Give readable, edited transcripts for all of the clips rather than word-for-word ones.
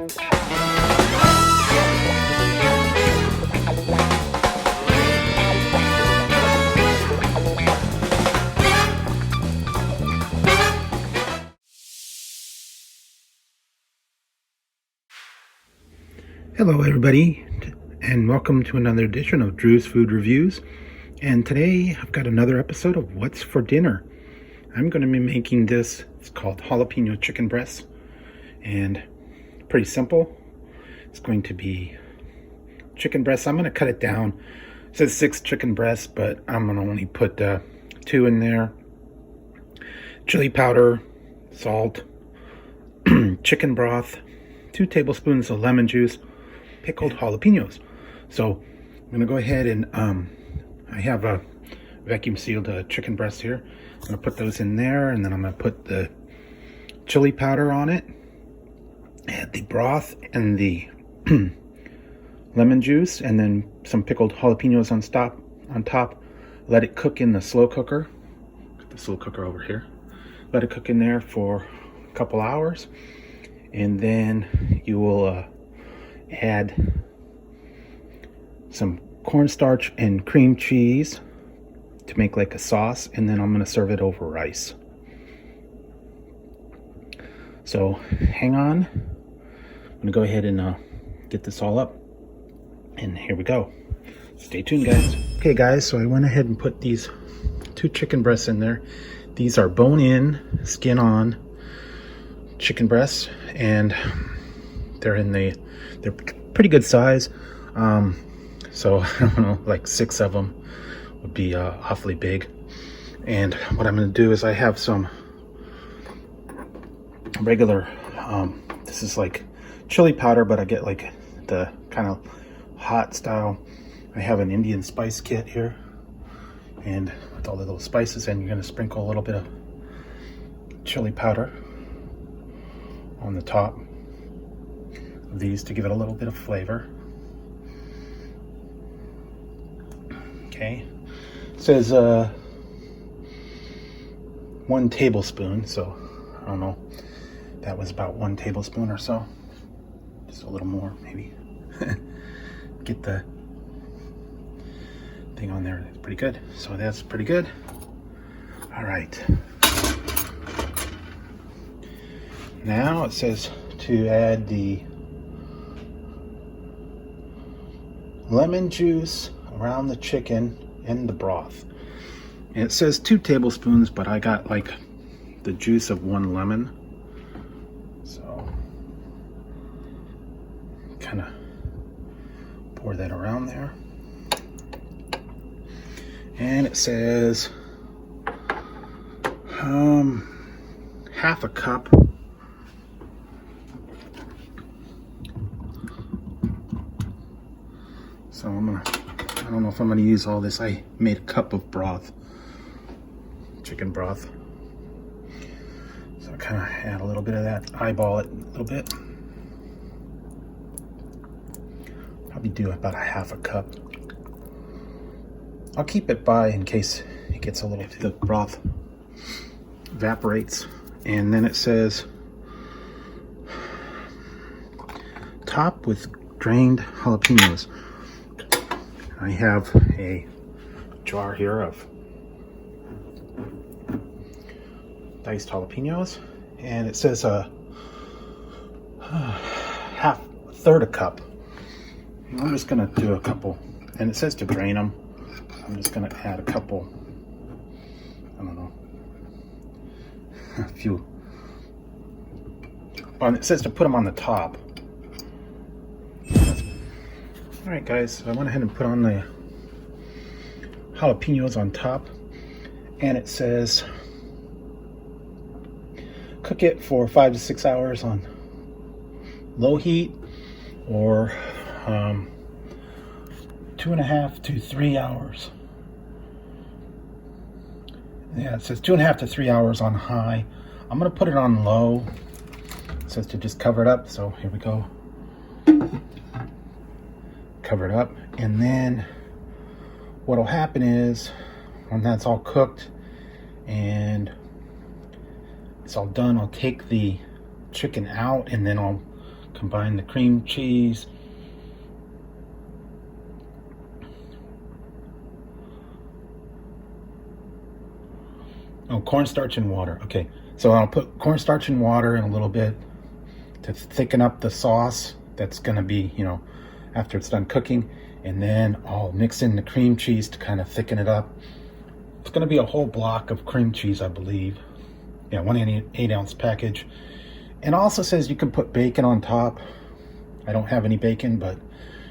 Hello everybody, and welcome to another edition of Drew's Food Reviews. And today I've got another episode of What's for Dinner. I'm going to be making this. It's called Jalapeño Chicken Breasts, and pretty simple. It's going to be chicken breasts. I'm going to cut it down. It says 6 chicken breasts, but I'm going to only put 2 in there. Chili powder, salt, chicken broth, 2 tablespoons of lemon juice, pickled jalapenos. So I'm going to go ahead and I have a vacuum sealed chicken breast here. I'm going to put those in there, and then I'm going to put the chili powder on it, add the broth and the lemon juice, and then some pickled jalapenos on top. Let it cook in the slow cooker. Put the slow cooker over here. Let it cook in there for a couple hours, and then you will add some cornstarch and cream cheese to make like a sauce, and then I'm going to serve it over rice. So hang on, I'm going to go ahead and get this all up, and here we go. Stay tuned, guys. Okay guys, so I went ahead and put these 2 chicken breasts in there. These are bone-in, skin-on chicken breasts, and they're pretty good size. So I don't know, like 6 of them would be awfully big. And what I'm going to do is I have some regular, this is like chili powder, but I get like the kind of hot style. I have an Indian spice kit here, and with all the little spices, and you're going to sprinkle a little bit of chili powder on the top of these to give it a little bit of flavor. Okay, it says 1 tablespoon, so I don't know, that was about 1 tablespoon or so, just a little more maybe. Get the thing on there. It's pretty good. So that's pretty good. All right, now it says to add the lemon juice around the chicken and the broth. And it says 2 tablespoons, but I got like the juice of 1 lemon. So kind of pour that around there. And it says half a cup So I don't know if I'm gonna use all this. I made a cup of broth, chicken broth. So I kind of add a little bit of that, eyeball it a little bit. Probably do about a half a cup. I'll keep it by in case it gets a little, if the broth evaporates. And then it says top with drained jalapenos. I have a jar here of diced jalapenos, and it says a third a cup. I'm just gonna do a couple, and it says to drain them. I'm just gonna add a couple, I don't know, a few. Well, it says to put them on the top. All right, guys, so I went ahead and put on the jalapenos on top, and it says cook it for 5 to 6 hours on low heat, or 2.5 to 3 hours. Yeah, it says 2.5 to 3 hours on high. I'm gonna put it on low. It says to just cover it up, so here we go. Cover it up, and then what'll happen is when that's all cooked and it's all done, I'll take the chicken out, and then I'll combine the cream cheese. Oh, cornstarch and water. Okay, so I'll put cornstarch and water in a little bit to thicken up the sauce that's gonna be, after it's done cooking. And then I'll mix in the cream cheese to kind of thicken it up. It's gonna be a whole block of cream cheese, I believe. Yeah, 1 8-ounce package. And it also says you can put bacon on top. I don't have any bacon, but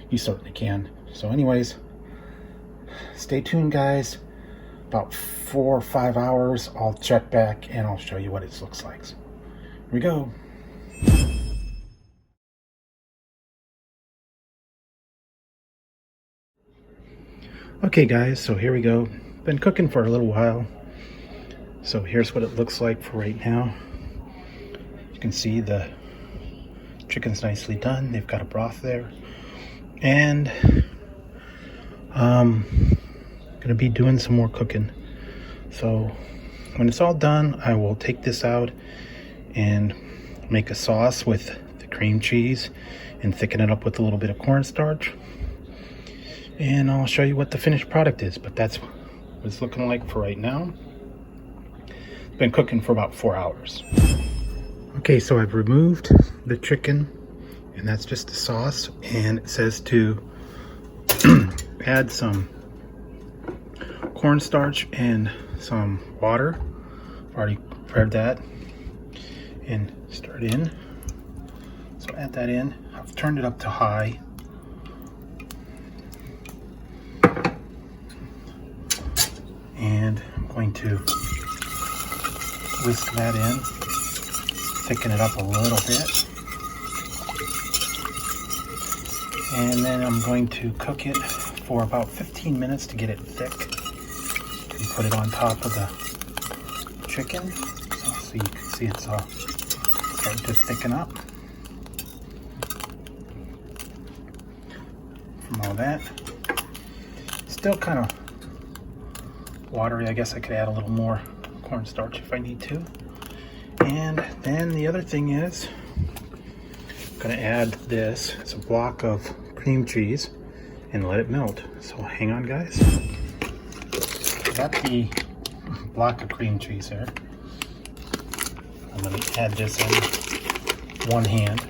you certainly can. So anyways, stay tuned, guys. About 4 or 5 hours, I'll check back and I'll show you what it looks like. So, here we go. Okay guys, so here we go. Been cooking for a little while. So here's what it looks like for right now. You can see the chicken's nicely done. They've got a broth there. And gonna be doing some more cooking. So when it's all done, I will take this out and make a sauce with the cream cheese and thicken it up with a little bit of cornstarch. And I'll show you what the finished product is, but that's what it's looking like for right now. It's been cooking for about 4 hours. Okay, so I've removed the chicken, and that's just the sauce, and it says to add some cornstarch and some water. I've already prepared that and stir it in. So add that in. I've turned it up to high. And I'm going to whisk that in, thicken it up a little bit. And then I'm going to cook it for about 15 minutes to get it thick. And put it on top of the chicken. So you can see it's starting to thicken up from all that. Still kind of watery. I guess I could add a little more cornstarch if I need to. And then the other thing is I'm going to add this. It's a block of cream cheese and let it melt. So hang on, guys. Got the block of cream cheese here. I'm going to add this in one hand.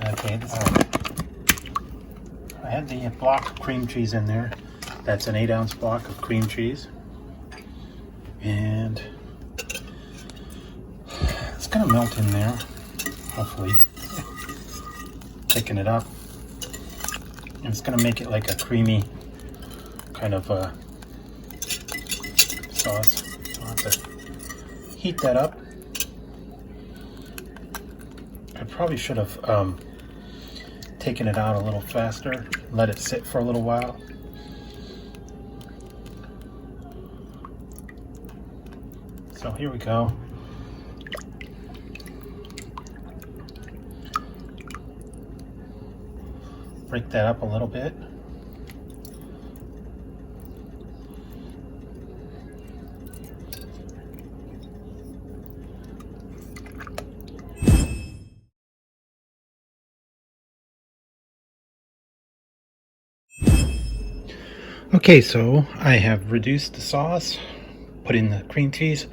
Okay, I had the block of cream cheese in there. That's an 8-ounce block of cream cheese. And it's going to melt in there, hopefully. Thicken it up. And it's going to make it like a creamy kind of sauce. So I'll have to heat that up. I probably should have taken it out a little faster, let it sit for a little while. So here we go. Break that up a little bit. Okay, so I have reduced the sauce, put in the cream cheese,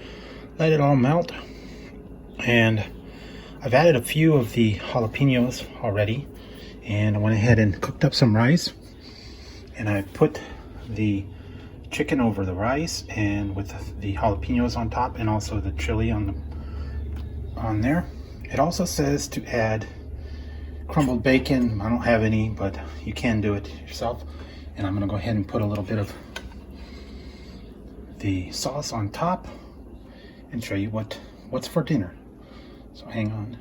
let it all melt, and I've added a few of the jalapenos already, and I went ahead and cooked up some rice, and I put the chicken over the rice and with the jalapenos on top and also the chili on there. It also says to add crumbled bacon. I don't have any, but you can do it yourself. And I'm gonna go ahead and put a little bit of the sauce on top and show you what's for dinner. So hang on.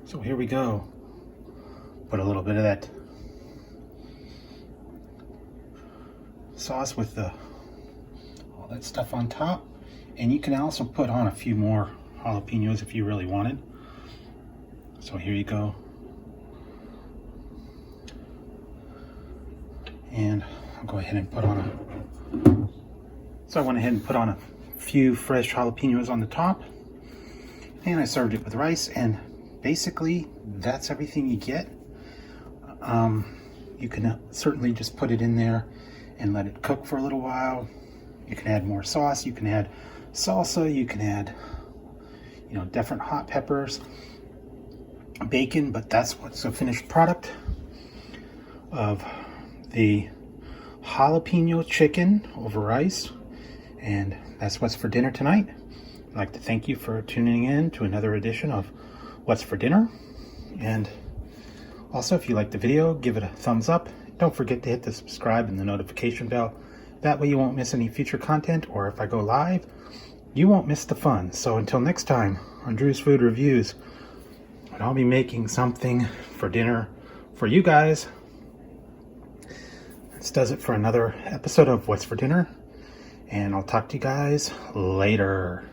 So here we go. Put a little bit of that sauce with all that stuff on top. And you can also put on a few more jalapenos if you really wanted. So here you go. And I'll go ahead and put on I went ahead and put on a few fresh jalapenos on the top, and I served it with rice, and basically that's everything you get. You can certainly just put it in there and let it cook for a little while. You can add more sauce, you can add salsa, you can add, different hot peppers, bacon, but that's what's a finished product of the jalapeno chicken over rice. And that's what's for dinner tonight. I'd like to thank you for tuning in to another edition of What's for Dinner. And also, if you like the video, give it a thumbs up. Don't forget to hit the subscribe and the notification bell. That way you won't miss any future content, or if I go live, you won't miss the fun. So until next time on Drew's Food Reviews, I'll be making something for dinner for you guys. This does it for another episode of What's for Dinner. And I'll talk to you guys later.